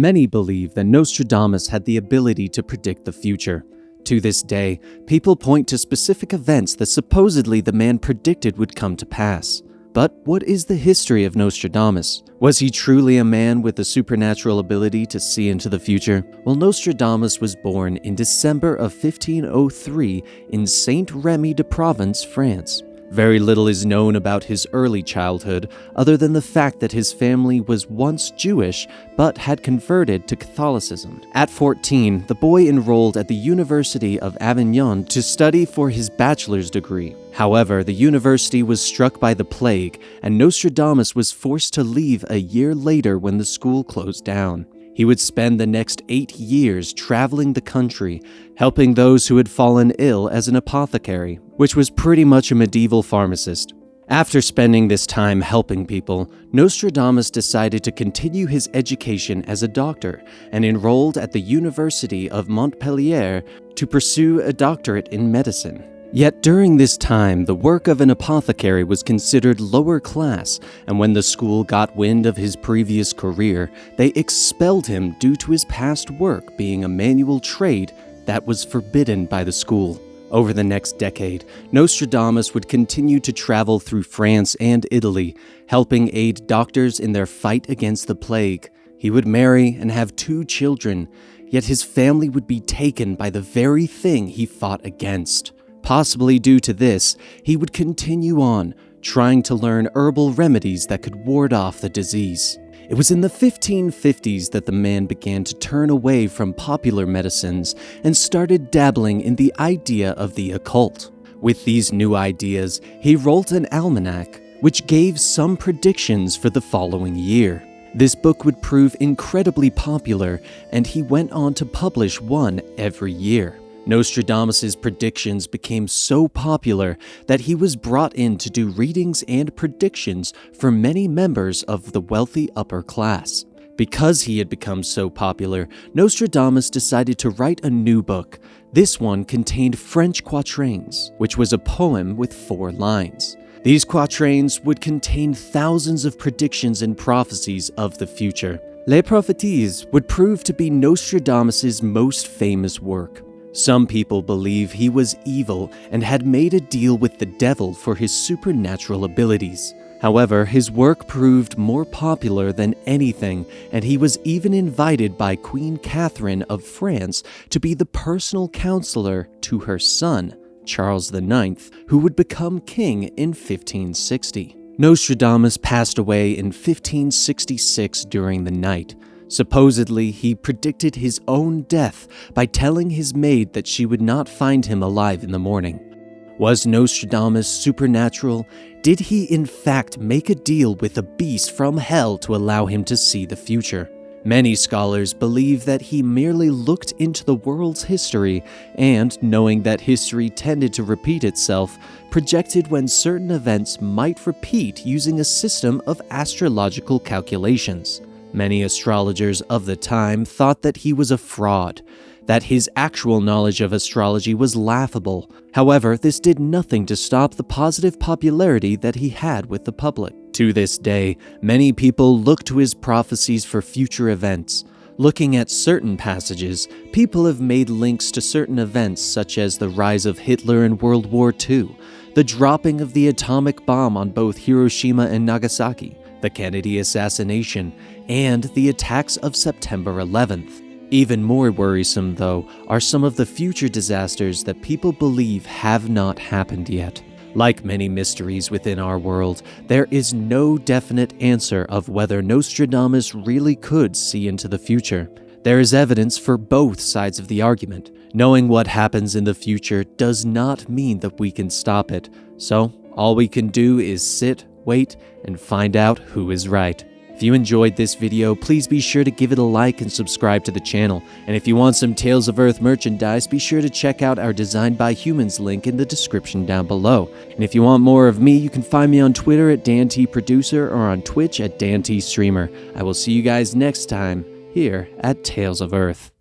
Many believe that Nostradamus had the ability to predict the future. To this day, people point to specific events that supposedly the man predicted would come to pass. But what is the history of Nostradamus? Was he truly a man with a supernatural ability to see into the future? Well, Nostradamus was born in December of 1503 in Saint-Rémy-de-Provence, France. Very little is known about his early childhood, other than the fact that his family was once Jewish, but had converted to Catholicism. At 14, the boy enrolled at the University of Avignon to study for his bachelor's degree. However, the university was struck by the plague, and Nostradamus was forced to leave a year later when the school closed down. He would spend the next 8 years traveling the country, helping those who had fallen ill as an apothecary, which was pretty much a medieval pharmacist. After spending this time helping people, Nostradamus decided to continue his education as a doctor and enrolled at the University of Montpellier to pursue a doctorate in medicine. Yet during this time, the work of an apothecary was considered lower class, and when the school got wind of his previous career, they expelled him due to his past work being a manual trade that was forbidden by the school. Over the next decade, Nostradamus would continue to travel through France and Italy, helping aid doctors in their fight against the plague. He would marry and have 2 children, yet his family would be taken by the very thing he fought against. Possibly due to this, he would continue on, trying to learn herbal remedies that could ward off the disease. It was in the 1550s that the man began to turn away from popular medicines and started dabbling in the idea of the occult. With these new ideas, he wrote an almanac, which gave some predictions for the following year. This book would prove incredibly popular, and he went on to publish one every year. Nostradamus' predictions became so popular that he was brought in to do readings and predictions for many members of the wealthy upper class. Because he had become so popular, Nostradamus decided to write a new book. This one contained French quatrains, which was a poem with 4 lines. These quatrains would contain thousands of predictions and prophecies of the future. Les Prophéties would prove to be Nostradamus' most famous work. Some people believe he was evil and had made a deal with the devil for his supernatural abilities. However, his work proved more popular than anything, and he was even invited by Queen Catherine of France to be the personal counselor to her son, Charles IX, who would become king in 1560. Nostradamus passed away in 1566 during the night. Supposedly, he predicted his own death by telling his maid that she would not find him alive in the morning. Was Nostradamus supernatural? Did he in fact make a deal with a beast from hell to allow him to see the future? Many scholars believe that he merely looked into the world's history and, knowing that history tended to repeat itself, projected when certain events might repeat using a system of astrological calculations. Many astrologers of the time thought that he was a fraud, that his actual knowledge of astrology was laughable. However, this did nothing to stop the positive popularity that he had with the public. To this day, many people look to his prophecies for future events. Looking at certain passages, people have made links to certain events such as the rise of Hitler in World War II, the dropping of the atomic bomb on both Hiroshima and Nagasaki, the Kennedy assassination, and the attacks of September 11th. Even more worrisome, though, are some of the future disasters that people believe have not happened yet. Like many mysteries within our world, there is no definite answer of whether Nostradamus really could see into the future. There is evidence for both sides of the argument. Knowing what happens in the future does not mean that we can stop it, so all we can do is sit, wait, and find out who is right. If you enjoyed this video, please be sure to give it a like and subscribe to the channel. And if you want some Tales of Earth merchandise, be sure to check out our Designed by Humans link in the description down below. And if you want more of me, you can find me on Twitter at DanTProducer or on Twitch at DanTStreamer. I will see you guys next time here at Tales of Earth.